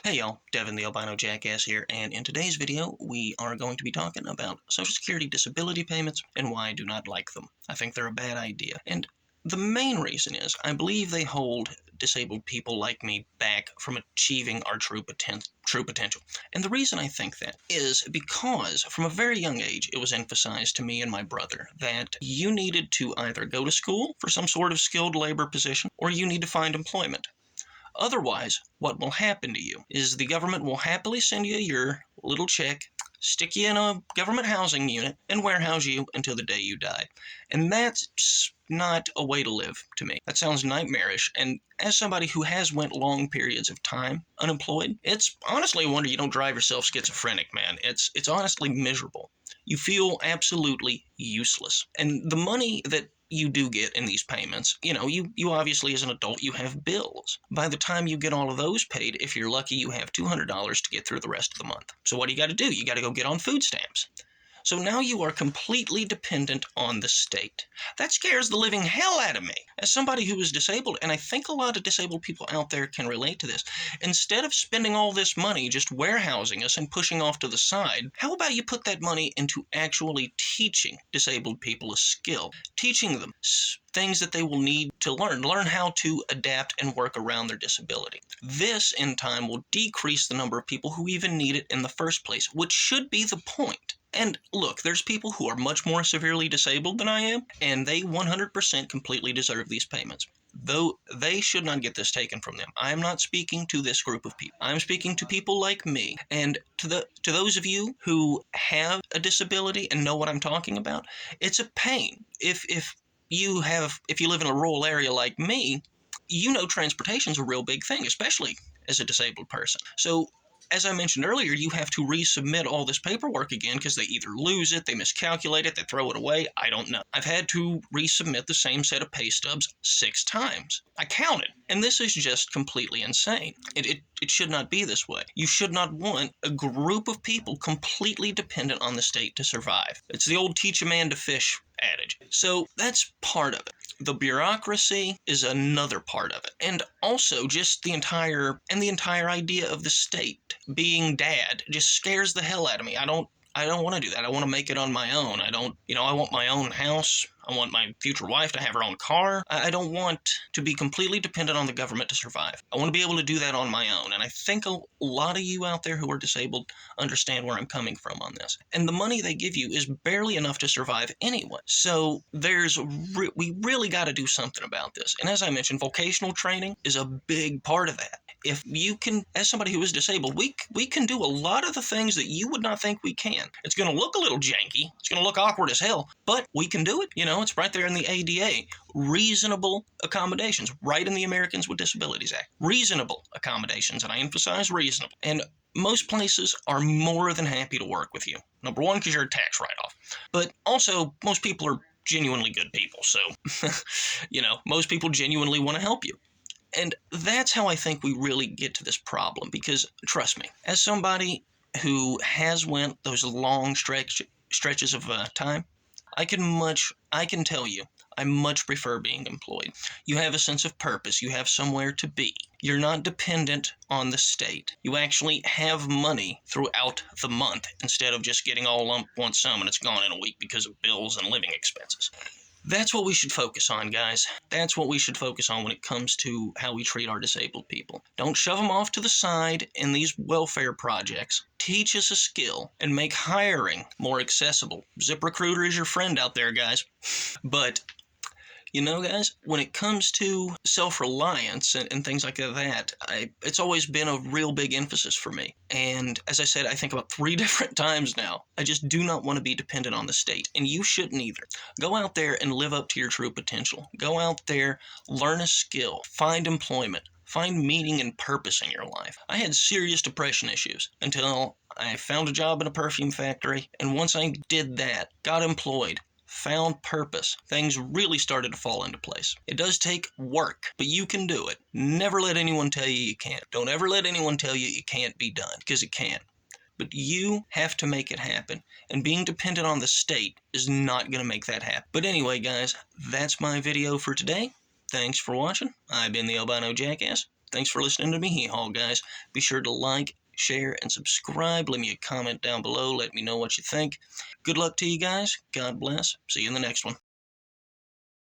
Hey y'all, Devin the Albino Jackass here, and in today's video we are going to be talking about Social Security disability payments and why I do not like them. I think they're a bad idea, and the main reason is I believe they hold disabled people like me back from achieving our true potential. And the reason I think that is because from a very young age it was emphasized to me and my brother that you needed to either go to school for some sort of skilled labor position or you need to find employment. Otherwise, what will happen to you is the government will happily send you your little check, stick you in a government housing unit, and warehouse you until the day you die. And that's not a way to live to me. That sounds nightmarish, and as somebody who has went long periods of time unemployed, it's honestly a wonder you don't drive yourself schizophrenic, man. It's honestly miserable. You feel absolutely useless. And the money that you do get in these payments, you obviously as an adult, you have bills. By the time you get all of those paid, if you're lucky, you have $200 to get through the rest of the month. So what do you got to do? You got to go get on food stamps. So now you are completely dependent on the state. That scares the living hell out of me. As somebody who is disabled, and I think a lot of disabled people out there can relate to this, instead of spending all this money just warehousing us and pushing off to the side, how about you put that money into actually teaching disabled people a skill, teaching them things that they will need to learn how to adapt and work around their disability. This, in time, will decrease the number of people who even need it in the first place, which should be the point. And look, there's people who are much more severely disabled than I am, and they 100% completely deserve these payments. Though they should not get this taken from them. I am not speaking to this group of people. I'm speaking to people like me. And to those of you who have a disability and know what I'm talking about, it's a pain. If you live in a rural area like me, transportation's a real big thing, especially as a disabled person. So as I mentioned earlier, you have to resubmit all this paperwork again because they either lose it, they miscalculate it, they throw it away. I don't know. I've had to resubmit the same set of pay stubs 6 times. I counted. And this is just completely insane. It should not be this way. You should not want a group of people completely dependent on the state to survive. It's the old teach a man to fish adage. So that's part of it. The bureaucracy is another part of it. And also just the entire idea of the state being dad just scares the hell out of me. I don't want to do that. I want to make it on my own. I want my own house. I want my future wife to have her own car. I don't want to be completely dependent on the government to survive. I want to be able to do that on my own. And I think a lot of you out there who are disabled understand where I'm coming from on this. And the money they give you is barely enough to survive anyway. So we really got to do something about this. And as I mentioned, vocational training is a big part of that. If you can, as somebody who is disabled, we can do a lot of the things that you would not think we can. It's going to look a little janky. It's going to look awkward as hell, but we can do it. It's right there in the ADA. Reasonable accommodations, right in the Americans with Disabilities Act. Reasonable accommodations, and I emphasize reasonable. And most places are more than happy to work with you. Number one, because you're a tax write-off. But also, most people are genuinely good people. So, most people genuinely want to help you. And that's how I think we really get to this problem, because trust me, as somebody who has went those long stretches of time, I can tell you, I much prefer being employed. You have a sense of purpose. You have somewhere to be. You're not dependent on the state. You actually have money throughout the month instead of just getting all lump one sum and it's gone in a week because of bills and living expenses. That's what we should focus on, guys. That's what we should focus on when it comes to how we treat our disabled people. Don't shove them off to the side in these welfare projects. Teach us a skill and make hiring more accessible. ZipRecruiter is your friend out there, guys. But guys, when it comes to self-reliance and things like that, it's always been a real big emphasis for me. And as I said, I think about 3 different times now, I just do not want to be dependent on the state. And you shouldn't either. Go out there and live up to your true potential. Go out there, learn a skill, find employment, find meaning and purpose in your life. I had serious depression issues until I found a job in a perfume factory. And once I did that, got employed, found purpose, things really started to fall into place. It does take work, but you can do it. Never let anyone tell you you can't. Don't ever let anyone tell you it can't be done, because it can. But you have to make it happen, and being dependent on the state is not going to make that happen. But anyway, guys, that's my video for today. Thanks for watching. I've been the Albino Jackass. Thanks for listening to me, hee-haw, guys. Be sure to like, share, and subscribe. Leave me a comment down below. Let me know what you think. Good luck to you guys. God bless. See you in the next one.